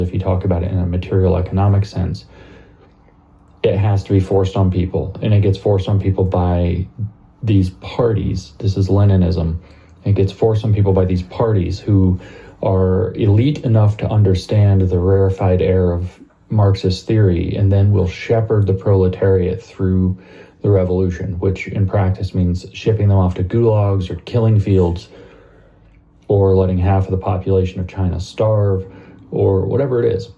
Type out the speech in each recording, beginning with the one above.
If you talk about it in a material economic sense, it has to be forced on people, and it gets forced on people by these parties. This is Leninism. It gets forced on people by these parties who are elite enough to understand the rarefied air of Marxist theory, and then will shepherd the proletariat through the revolution, which in practice means shipping them off to gulags or killing fields, or letting half of the population of China starve, or whatever it is.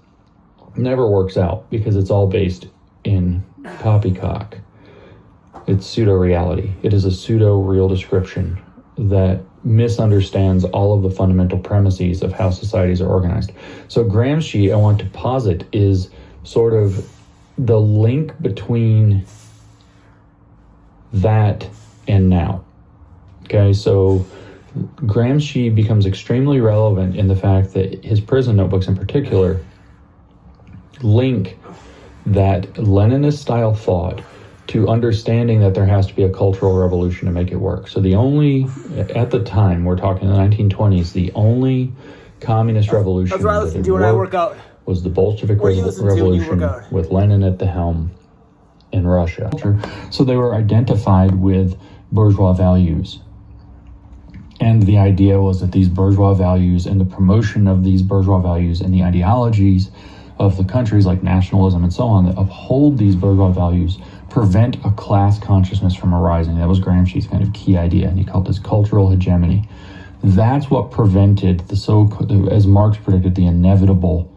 It never works out because it's all based in poppycock. It's pseudo-reality. It is a pseudo-real description that misunderstands all of the fundamental premises of how societies are organized. So Gramsci, I want to posit, is sort of the link between that and now. Okay, so Gramsci becomes extremely relevant in the fact that his prison notebooks in particular link that Leninist style thought to understanding that there has to be a cultural revolution to make it work. So the only, at the time, we're talking the 1920s, the only communist revolution That's what I listen to when I work out. Was the Bolshevik revolution with Lenin at the helm in Russia. So they were identified with bourgeois values. And the idea was that these bourgeois values and the promotion of these bourgeois values and the ideologies of the countries like nationalism and so on that uphold these bourgeois values prevent a class consciousness from arising. That was Gramsci's kind of key idea, and he called this cultural hegemony. That's what prevented the as Marx predicted, the inevitable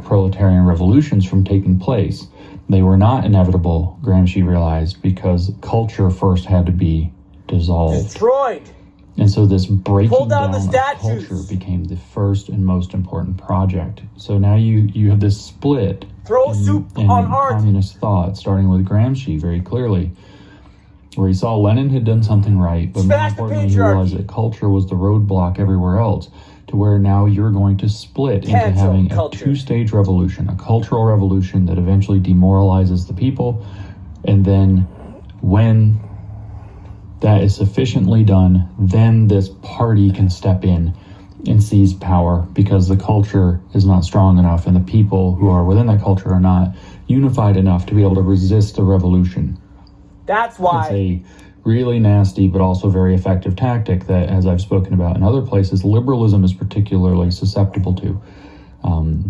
proletarian revolutions from taking place. They were not inevitable, Gramsci realized, because culture first had to be dissolved. Destroyed. And so this breaking down the of statues. culture became the first and most important project. So now you have this split Throw soup on art. Communist thought, starting with Gramsci very clearly, where he saw Lenin had done something right, but more importantly, he realized that culture was the roadblock everywhere else, to where now you're going to split into having a two-stage revolution, a cultural revolution that eventually demoralizes the people, and then when that is sufficiently done, then this party can step in and seize power, because the culture is not strong enough and the people who are within that culture are not unified enough to be able to resist the revolution. That's why. It's a really nasty but also very effective tactic that, as I've spoken about in other places, liberalism is particularly susceptible to.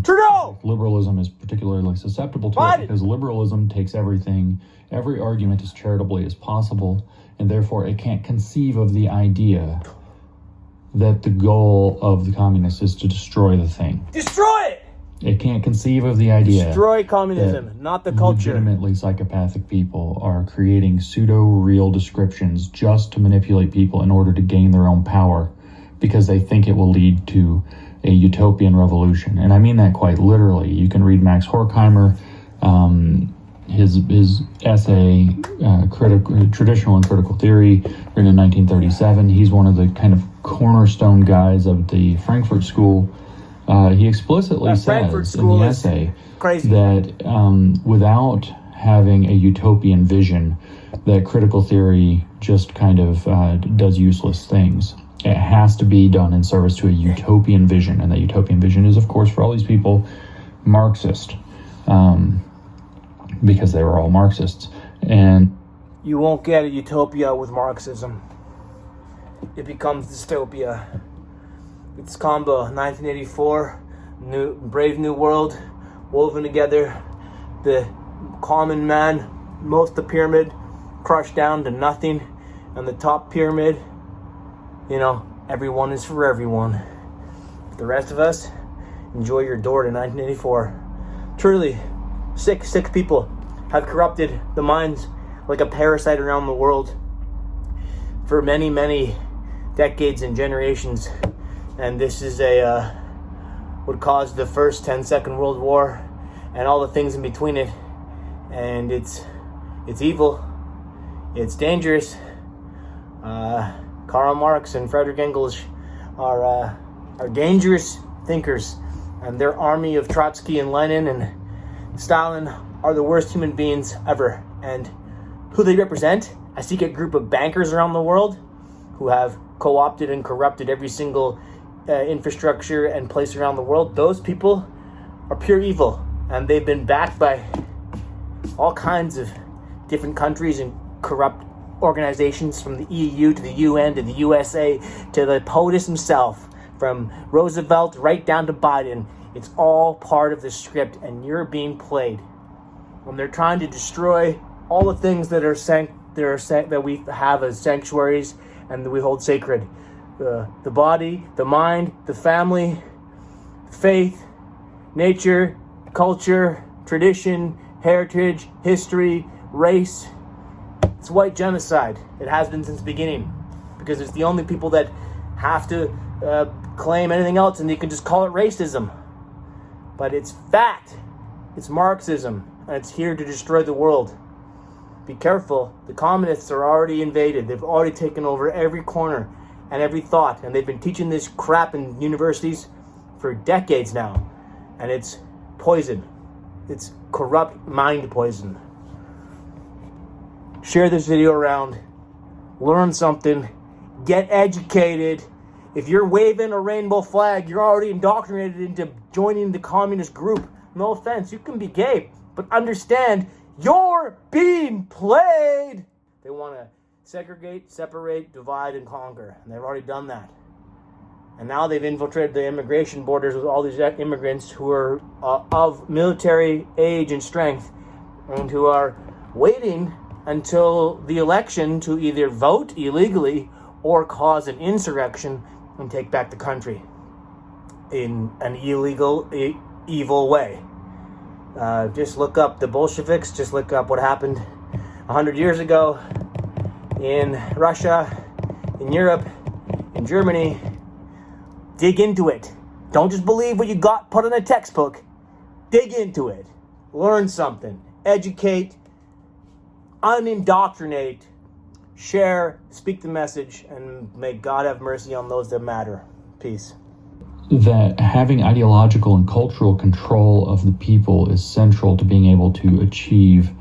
Trudeau! Liberalism is particularly susceptible to it because liberalism takes everything, every argument as charitably as possible, and therefore it can't conceive of the idea that the goal of the communists is to destroy the thing. Destroy it! It can't conceive of the idea. Destroy communism, not the culture. Legitimately psychopathic people are creating pseudo-real descriptions just to manipulate people in order to gain their own power, because they think it will lead to a utopian revolution. And I mean that quite literally. You can read Max Horkheimer, his essay, Traditional and Critical Theory, written in 1937. He's one of the kind of cornerstone guys of the Frankfurt School. He explicitly says in the essay that without having a utopian vision, that critical theory just kind of does useless things. It has to be done in service to a utopian vision, and that utopian vision is, of course, for all these people, Marxist. Because they were all Marxists. And you won't get a utopia with Marxism. It becomes dystopia. It's combo 1984, Brave New World, woven together. The common man, most of the pyramid, crushed down to nothing. And the top pyramid, everyone is for everyone. The rest of us, enjoy your door to 1984. Truly, sick people have corrupted the minds like a parasite around the world for many, many decades and generations. And this is would cause the first 10-second World War and all the things in between it. And it's evil. It's dangerous. Karl Marx and Friedrich Engels are dangerous thinkers, and their army of Trotsky and Lenin and Stalin are the worst human beings ever. And who they represent? A secret group of bankers around the world who have co-opted and corrupted every single infrastructure and place around the world. Those people are pure evil, and they've been backed by all kinds of different countries and corrupt organizations, from the EU to the UN to the USA to the POTUS himself, from Roosevelt right down to Biden. It's all part of the script, and you're being played. When they're trying to destroy all the things that that we have as sanctuaries and that we hold sacred, the body, the mind, the family, faith, nature, culture, tradition, heritage, history, race. It's white genocide. It has been since the beginning, because it's the only people that have to claim anything else, and you can just call it racism. But it's fact. It's Marxism, and it's here to destroy the world. Be careful. The communists are already invaded. They've already taken over every corner and every thought, and they've been teaching this crap in universities for decades now. And it's poison. It's corrupt mind poison. Share this video around. Learn something. Get educated. If you're waving a rainbow flag, you're already indoctrinated into joining the communist group. No offense, you can be gay, but understand you're being played. They want to segregate, separate, divide, and conquer. And they've already done that. And now they've infiltrated the immigration borders with all these immigrants who are of military age and strength, and who are waiting until the election to either vote illegally or cause an insurrection and take back the country in an illegal, evil way. Just look up the Bolsheviks. Just look up what happened 100 years ago in Russia, in Europe, in Germany. Dig into it. Don't just believe what you got put in a textbook. Dig into it. Learn something. Educate. Unindoctrinate. Share. Speak the message. And may God have mercy on those that matter. Peace. That having ideological and cultural control of the people is central to being able to achieve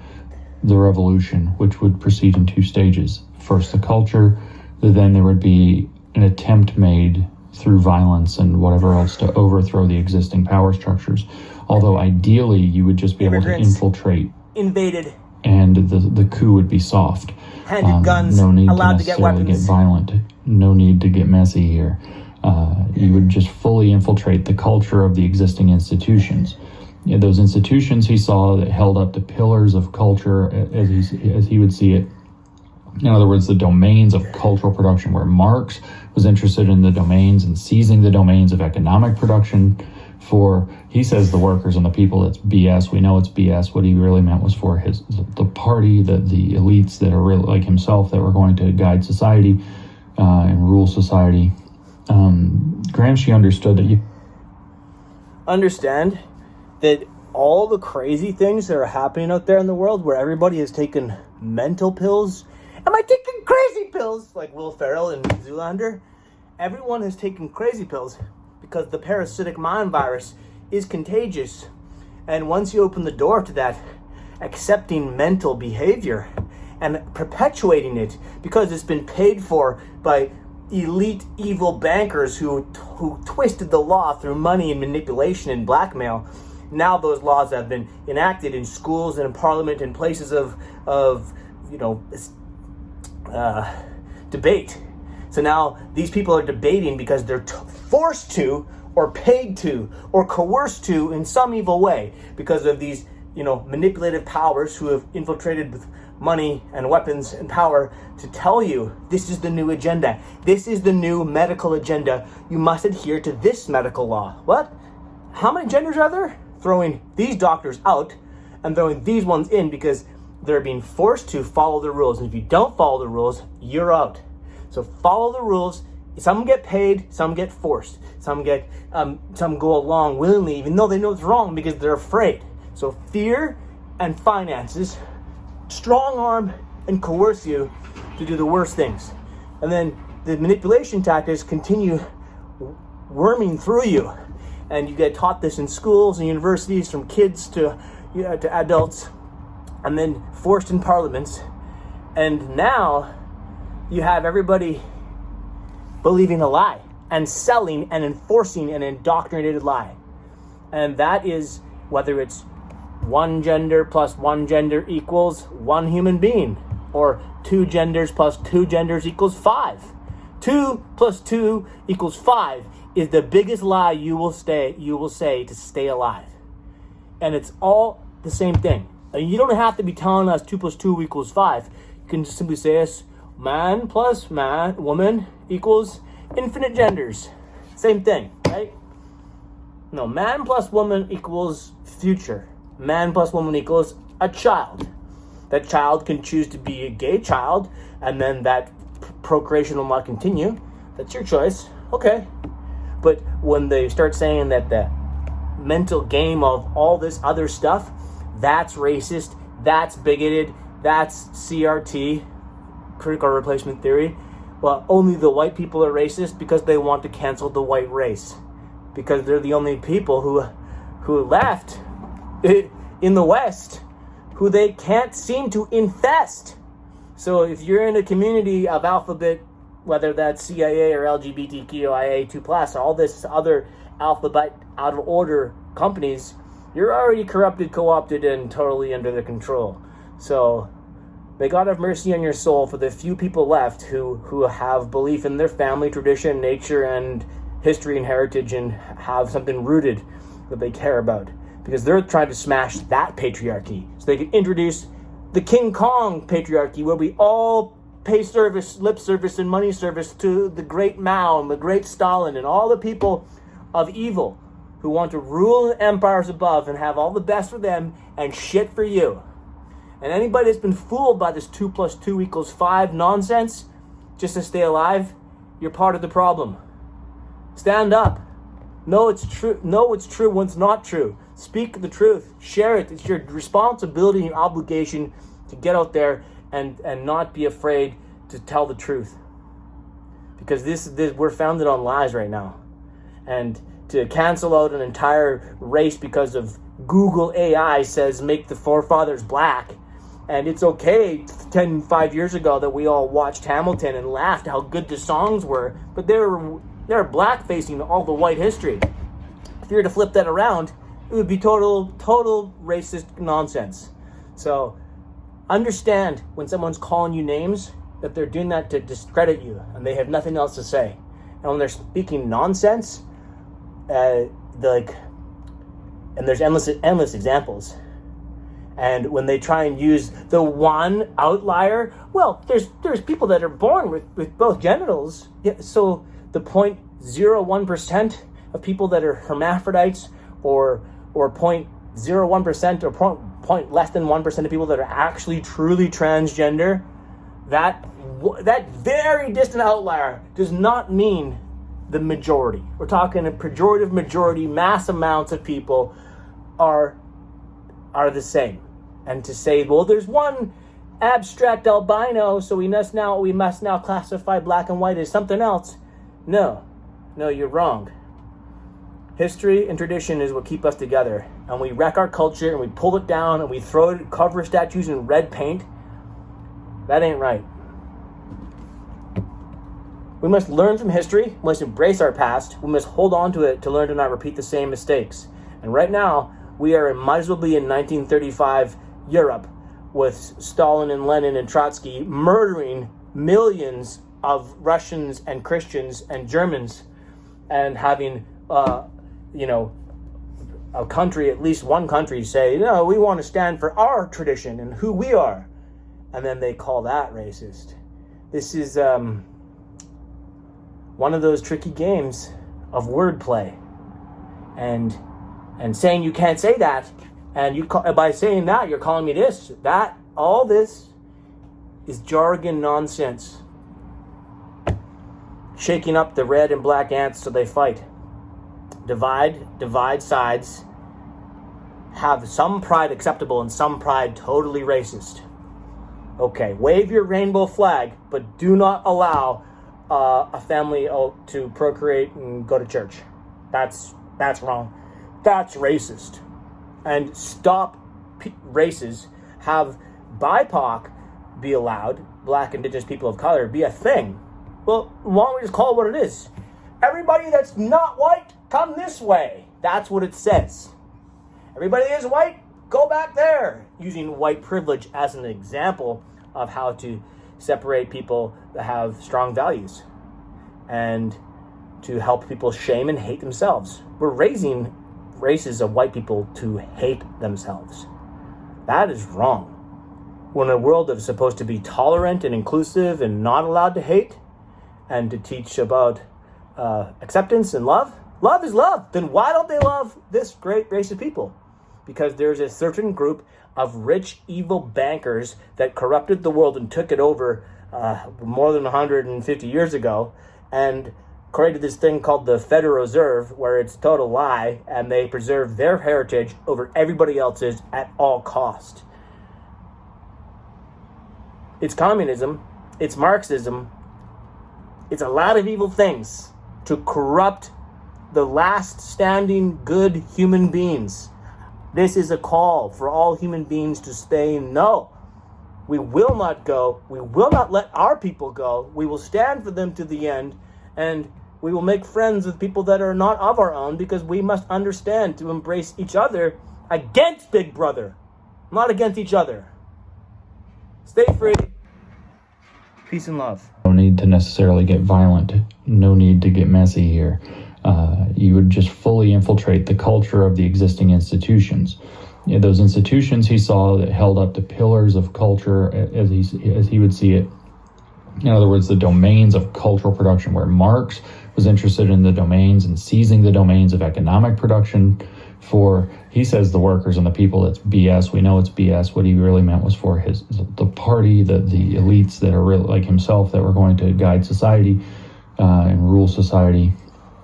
the revolution, which would proceed in two stages. First, the culture, then there would be an attempt made through violence and whatever else to overthrow the existing power structures. Although ideally, you would just be able to infiltrate. Invaded. And the coup would be soft. Handed guns, no need allowed to to get necessarily weapons. Get violent. No need to get messy here. You would just fully infiltrate the culture of the existing institutions. Yeah, those institutions he saw that held up the pillars of culture as he would see it. In other words, the domains of cultural production, where Marx was interested in the domains and seizing the domains of economic production for, he says, the workers and the people. That's BS. We know it's BS. What he really meant was for the party, the elites that are really like himself, that were going to guide society and rule society. Gramsci understood that you understand that all the crazy things that are happening out there in the world, where everybody has taken mental pills. Am I taking crazy pills? Like Will Ferrell and Zoolander. Everyone has taken crazy pills because the parasitic mind virus is contagious. And once you open the door to that, accepting mental behavior and perpetuating it because it's been paid for by elite evil bankers who twisted the law through money and manipulation and blackmail. Now those laws have been enacted in schools and in parliament and places of debate. So now these people are debating because they're forced to, or paid to, or coerced to in some evil way because of these manipulative powers who have infiltrated with money and weapons and power to tell you this is the new agenda. This is the new medical agenda. You must adhere to this medical law. What? How many genders are there? Throwing these doctors out and throwing these ones in because they're being forced to follow the rules. And if you don't follow the rules, you're out. So follow the rules. Some get paid, some get forced. Some go along willingly, even though they know it's wrong because they're afraid. So fear and finances strong arm and coerce you to do the worst things. And then the manipulation tactics continue worming through you. And you get taught this in schools and universities, from kids to adults, and then forced in parliaments. And now you have everybody believing a lie and selling and enforcing an indoctrinated lie. And that is whether it's one gender plus one gender equals one human being, or two genders plus two genders equals 5. 2 plus 2 equals 5 is the biggest lie you will say to stay alive. And it's all the same thing. And you don't have to be telling us 2 plus 2 equals 5. You can just simply say this: man plus man, woman equals infinite genders. Same thing, right? No, man plus woman equals future. Man plus woman equals a child. That child can choose to be a gay child, and then that procreation will not continue. That's your choice. Okay. But when they start saying that the mental game of all this other stuff, that's racist, that's bigoted, that's CRT, critical replacement theory, well, only the white people are racist because they want to cancel the white race. Because they're the only people who left in the West who they can't seem to infest. So if you're in a community of alphabet, whether that's CIA or LGBTQIA2+, all this other alphabet out of order companies, you're already corrupted, co-opted, and totally under their control. So may God have mercy on your soul for the few people left who have belief in their family, tradition, nature, and history and heritage, and have something rooted that they care about. Because they're trying to smash that patriarchy so they can introduce the King Kong patriarchy, where we all pay service, lip service, and money service to the great Mao and the great Stalin and all the people of evil who want to rule the empires above and have all the best for them and shit for you. And anybody that's been fooled by this 2 plus 2 equals 5 nonsense just to stay alive, you're part of the problem. Stand up. Know it's true. Know it's true when it's not true. Speak the truth. Share it. It's your responsibility and obligation to get out there and not be afraid to tell the truth. Because this we're founded on lies right now. And to cancel out an entire race because of Google AI says make the forefathers black. And it's okay 5 years ago that we all watched Hamilton and laughed how good the songs were, but they're black-facing all the white history. If you were to flip that around, it would be total racist nonsense. So understand when someone's calling you names that they're doing that to discredit you and they have nothing else to say. And when they're speaking nonsense, and there's endless examples. And when they try and use the one outlier, well, there's people that are born with both genitals. Yeah, so the 0.01% of people that are hermaphrodites, or 0.01% or point less than 1% of people that are actually truly transgender, that very distant outlier does not mean the majority. We're talking a pejorative majority. Mass amounts of people are the same. And to say, well, there's one abstract albino, so we must now classify black and white as something else. No, you're wrong. History and tradition is what keep us together. And we wreck our culture and we pull it down and we cover statues in red paint. That ain't right. We must learn from history. We must embrace our past. We must hold on to it to learn to not repeat the same mistakes. And right now, we might as well be in 1935 Europe with Stalin and Lenin and Trotsky murdering millions of Russians and Christians and Germans, and having a country, at least one country, say, no, we want to stand for our tradition and who we are. And then they call that racist. This is one of those tricky games of wordplay. And saying you can't say that, and by saying that, you're calling me this, that, all this is jargon nonsense. Shaking up the red and black ants so they fight. Divide sides. Have some pride acceptable and some pride totally racist. Okay, wave your rainbow flag, but do not allow a family to procreate and go to church. That's wrong. That's racist. And stop races. Have BIPOC be allowed, black, indigenous, people of color, be a thing. Well, why don't we just call it what it is? Everybody that's not white, come this way. That's what it says. Everybody is white, go back there. Using white privilege as an example of how to separate people that have strong values and to help people shame and hate themselves. We're raising races of white people to hate themselves. That is wrong. When a world is supposed to be tolerant and inclusive and not allowed to hate and to teach about acceptance and love is love. Then why don't they love this great race of people? Because there's a certain group of rich, evil bankers that corrupted the world and took it over more than 150 years ago and created this thing called the Federal Reserve, where it's a total lie, and they preserve their heritage over everybody else's at all cost. It's communism, it's Marxism, it's a lot of evil things to corrupt the last standing good human beings. This is a call for all human beings to say no. We will not go. We will not let our people go. We will stand for them to the end, and we will make friends with people that are not of our own, because we must understand to embrace each other against Big Brother, not against each other. Stay free. Peace and love. No need to necessarily get violent. No need to get messy here. You would just fully infiltrate the culture of the existing institutions. You know, those institutions he saw that held up the pillars of culture as he would see it. In other words, the domains of cultural production, where Marx was interested in the domains and seizing the domains of economic production for, he says, the workers and the people. That's BS. We know it's BS. What he really meant was for the party, the elites that are really like himself, that were going to guide society and rule society.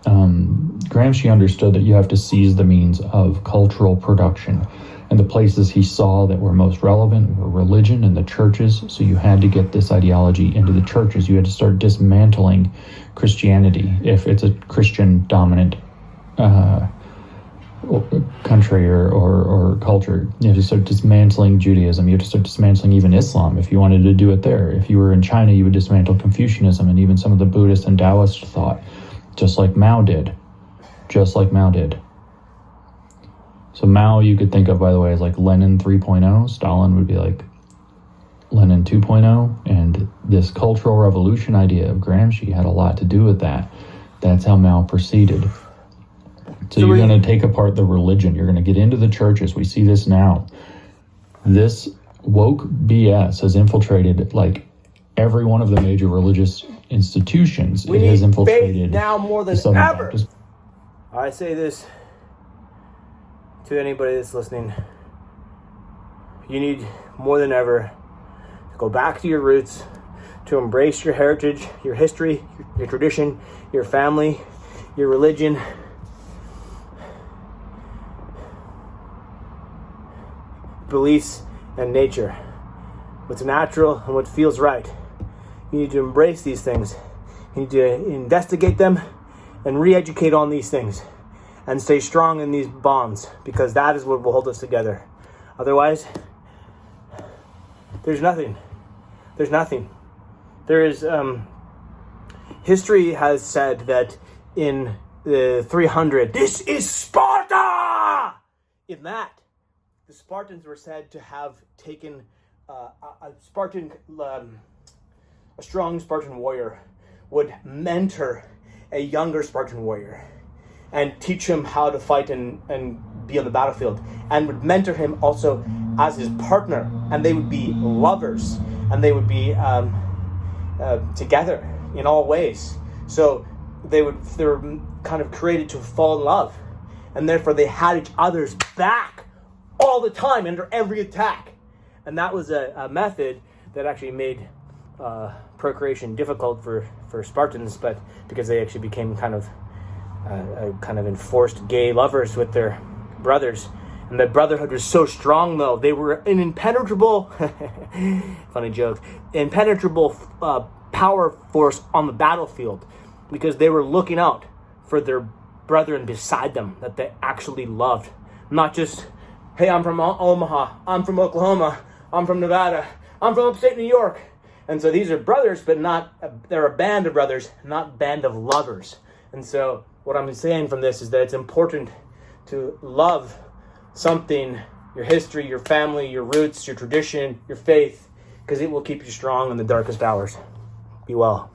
Gramsci understood that you have to seize the means of cultural production, and the places he saw that were most relevant were religion and the churches. So you had to get this ideology into the churches. You had to start dismantling Christianity if it's a Christian dominant country or culture. You have to start dismantling Judaism. You have to start dismantling even Islam if you wanted to do it there. If you were in China, you would dismantle Confucianism and even some of the Buddhist and Taoist thought, just like Mao did. So Mao you could think of, by the way, as like Lenin 3.0. Stalin would be like Lenin 2.0. And this cultural revolution idea of Gramsci had a lot to do with that. That's how Mao proceeded. So you're going to take apart the religion. You're going to get into the churches. We see this now. This woke BS has infiltrated like every one of the major religious institutions. We has need infiltrated faith now more than ever. I say this to anybody that's listening. You need more than ever to go back to your roots, to embrace your heritage, your history, your tradition, your family, your religion. Beliefs and nature. What's natural and what feels right. You need to embrace these things. You need to investigate them and re-educate on these things and stay strong in these bonds, because that is what will hold us together. Otherwise, there's nothing. There is, history has said that in the 300, this is Sparta! In that, the Spartans were said to have taken a strong Spartan warrior would mentor a younger Spartan warrior and teach him how to fight and be on the battlefield, and would mentor him also as his partner, and they would be lovers, and they would be together in all ways. So they were kind of created to fall in love, and therefore they had each other's back all the time under every attack. And that was a method that actually made procreation difficult for Spartans, but because they actually became kind of enforced gay lovers with their brothers. And the brotherhood was so strong, though. They were an impenetrable, funny joke, impenetrable power force on the battlefield, because they were looking out for their brethren beside them that they actually loved. Not just, hey, I'm from Omaha, I'm from Oklahoma, I'm from Nevada, I'm from upstate New York. And so these are brothers, but they're a band of brothers, not band of lovers. And so what I'm saying from this is that it's important to love something, your history, your family, your roots, your tradition, your faith, because it will keep you strong in the darkest hours. Be well.